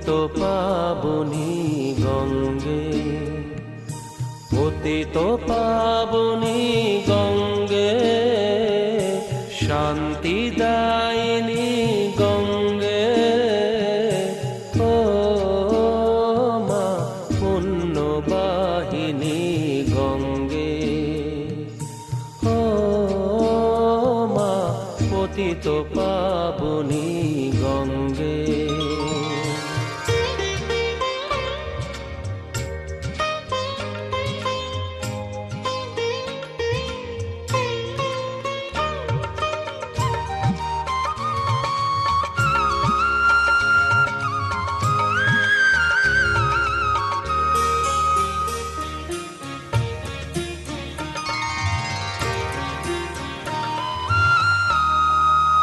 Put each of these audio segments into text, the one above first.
পতিত পাবনী গঙ্গে, পতিত পাবনী গঙ্গে, শান্তিদায়িনী গঙ্গে, ও মা পুণ্যবাহিনী গঙ্গে, ও মা পতিত পাবনী গঙ্গে।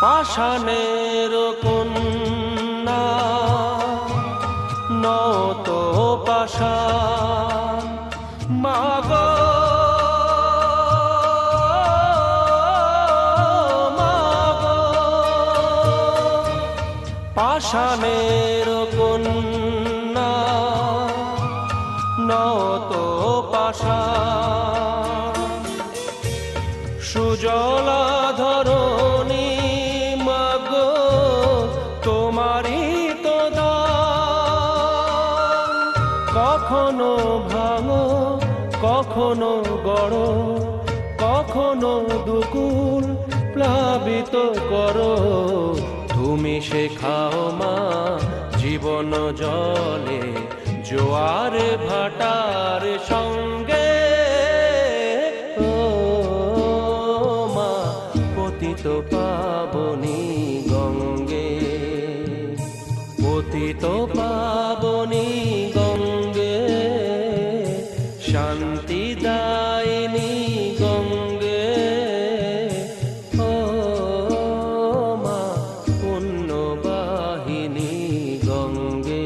পাষাণের কন্যা নত পাষাণ, মাগো মাগো, পাষাণের কন্যা নত পাষাণ, সুজলা ধরণী মাগো তোমারই তো দান, কখনো ভাঙো কখনো গড়ো, কখনো দুকুল প্লাবিত করো, তুমি শেখাও মা জীবন জলে জোয়ার ভাটার সঙ্গে, ও মা পতিত পাবনী গঙ্গে, পতিত পাবনী গঙ্গে, শান্তিদায়িনী গঙ্গে, ও মা পুণ্যবাহিনী গঙ্গে।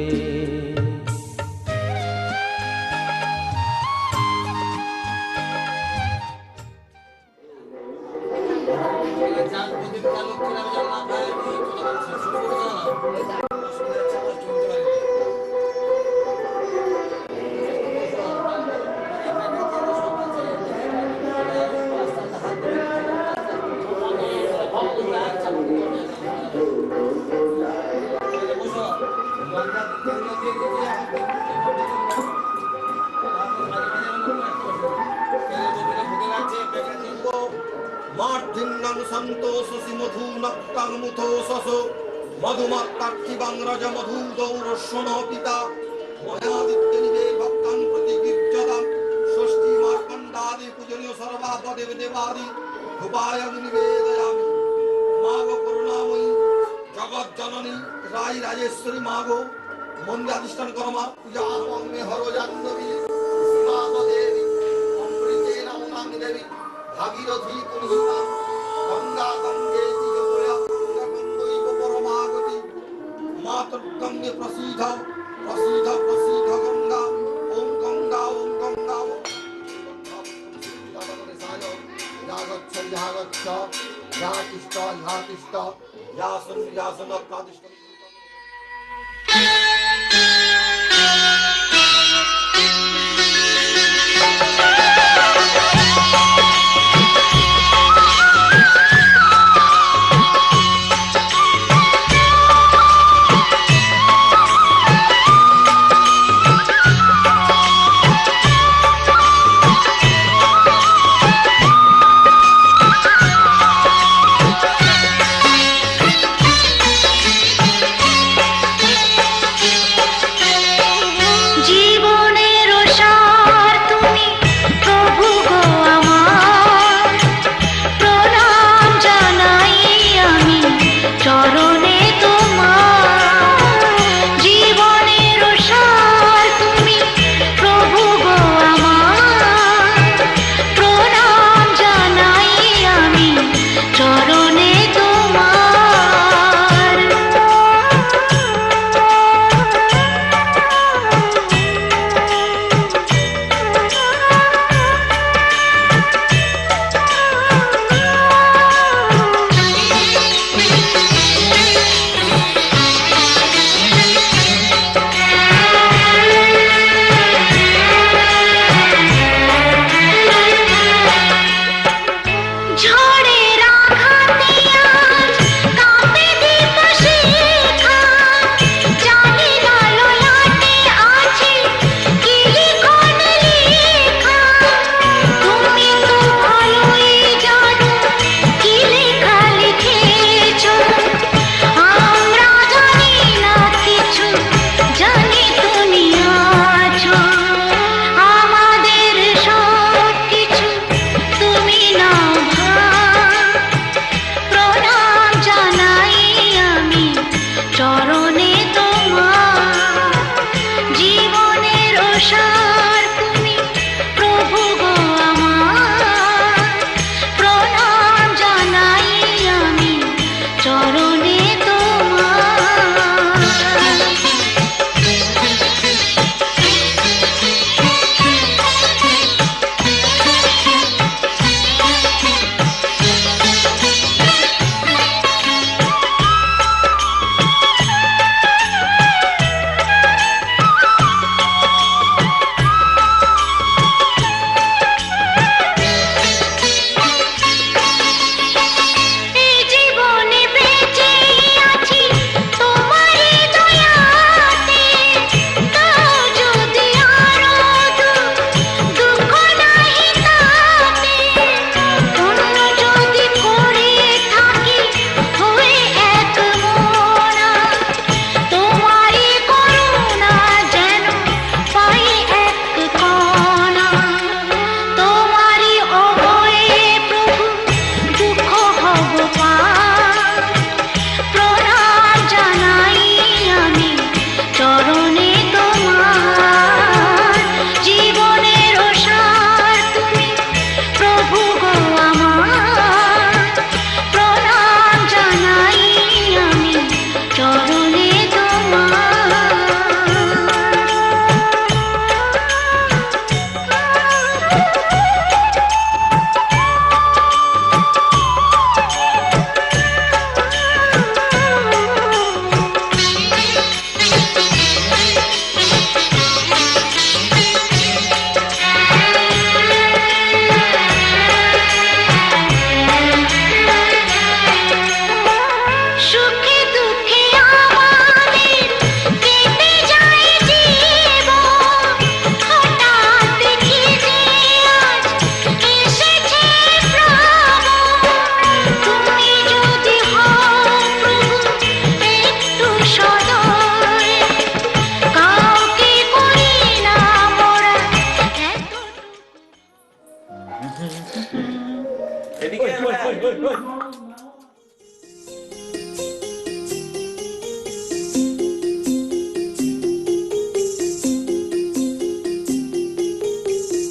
মার্ধিন্নাং সন্তোষসি মধুনক্তাং মুথোসসো মধুমাত্তাক্ষিবাং রজমধুদৌরস্বন পিতা ময়াদিত্যনিবে ভক্তাং প্রতিগীর্যতাম ষষ্ঠী মার্কণ্ডাদি পূজনীয় সর্বাপদেব দেবাদি ধূপায়ং নিবেদয়ামি। মাগো করুণাময়ী জগৎ জননী রাই রাজেশ্বরী মাগো মন্দির আধিষ্ঠান করো মা। পূজা মে হর জাহ্নবী সীমাবদেবী অমৃতে নমাং দেবী ভাগীরথী পুনিতা গঙ্গা গঙ্গে যমুনা গঙ্গা গঙ্গৈব পরমাগতি মাতৃগঙ্গে প্রসীদ প্রসীদ প্রসীদ গঙ্গা ওম গঙ্গা ওম গঙ্গা ওম যাগচ্ছ যাগচ্ছ যাতিষ্ঠ যাতিষ্ঠ যাসন যাসন প্রাতিষ্ঠ।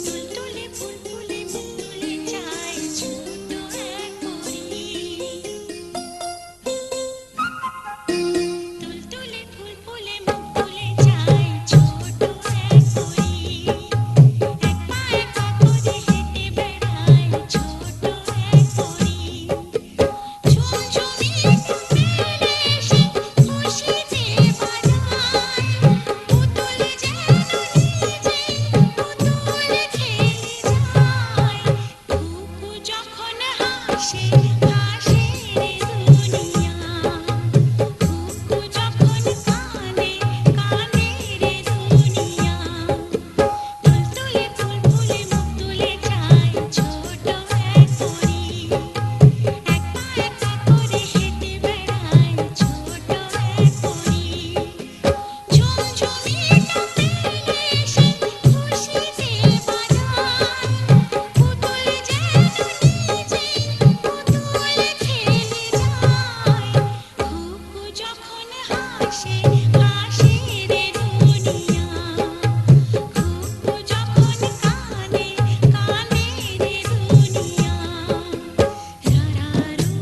তুলতুলে ফুলফুলে তুলে চায় ছোট এক পরী তুলতুলে ফুলফুলে তুলে চায় ছোট এক পরী এক পা একা করে হেঁটে বেড়ায় ছোট এক পরী ঝুমঝুমি মেলে সে খুশিতে বাজায় পুতুল যেন নিজেই পুতুল খেলে যায় কুকু যখন হাসে হাসে রে দুনিয়া কুকু যখন কাঁদে কাঁদে রে দুনিয়া তুলতুলে ফুলফুলে মুখ তুলে চায় ছোট এক পরী এক পা একা করে হেঁটে বেড়ায় ছোট এক পরী ঝুমঝুমি মেলে সে খুশিতে বাজায় পুতুল যেন নিজেই পুতুল খেলে যায় কুকু যখন হাসে হাসে রে দুনিয়া কুকু যখন কাঁদে কাঁদে রে দুনিয়া রারারু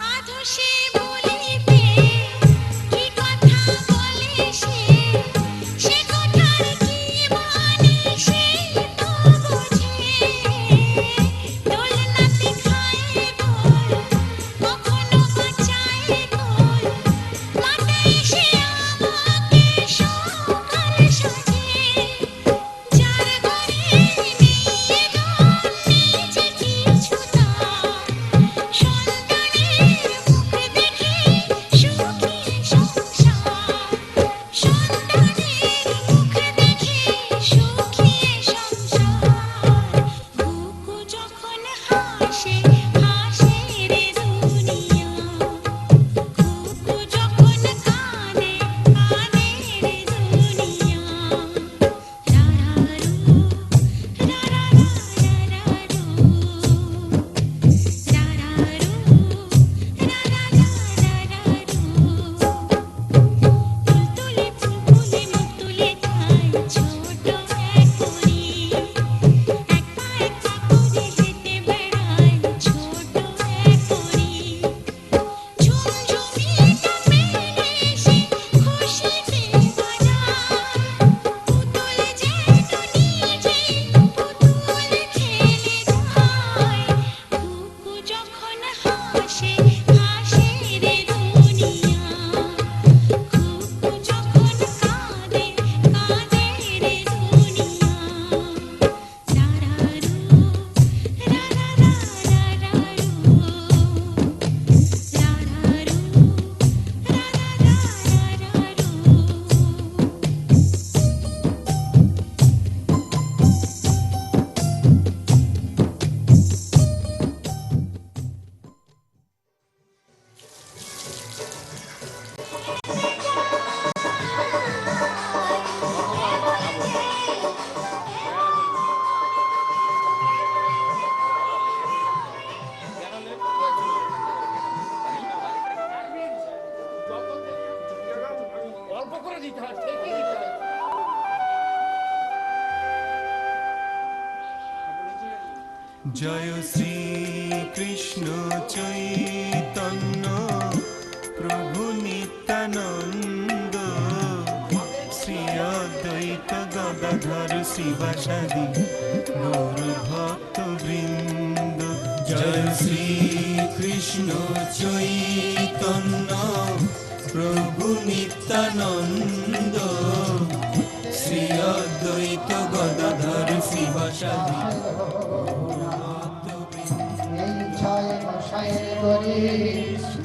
আধো সে বলিতে কি কথা বলে সে সে কথার কি মানে সে তো বোঝে দোলনাতে খায় দোল কখনো বাঁচায় গোল মাথায় সে আমাকে সকাল সাজে যার ঘরে নিয়ে গান নিজে কিছু তার সন্তানের মুখ দেখে সুখী সংসার সন্তানের মুখ দেখে সুখী সংসার কুকু যখন হাসে হাসে রে দুনিয়া কুকু যখন কাঁদে কাঁদে রে দুনিয়া রারারু রারারু তুলতুলে ফুলফুলে মুখ তুলে চায় ছোট এক পরী এক পা একা করে হেঁটে বেড়ায় ছোট এক পরী ঝুমঝুমি মেলে সে খুশিতে বাজায় পুতুল যেন নিজেই পুতুল খেলে যায় কুকু যখন হাসে হাসে রে দুনিয়া কুকু যখন কাঁদে কাঁদে রে দুনিয়া রারারু অল্প করে দিতে হয় ঠিকই দিতে হয় জয় শ্রী কৃষ্ণ চৈতন্য প্রভু নিত্যানন্দ শ্রী অদ্বৈত গদাধর শিবাসাদি গৌর ভক্ত বৃন্দ জয় শ্রী কৃষ্ণ চৈতন্য প্রভু নিত্যানন্দ শ্রী অদ্বৈত গদাধর শিবাসাদি ইচ্ছায় বসায় করি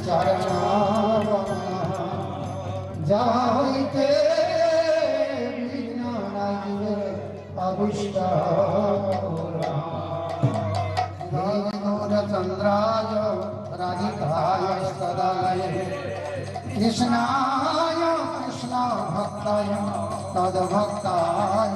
চরণ যাহা হইতে বিঘ্ন লাগিবে অবিষ্ট চন্দ্রায় রাধিকায় সদায় কৃষ্ণায় কৃষ্ণ ভক্তায় তদ্ভক্তায়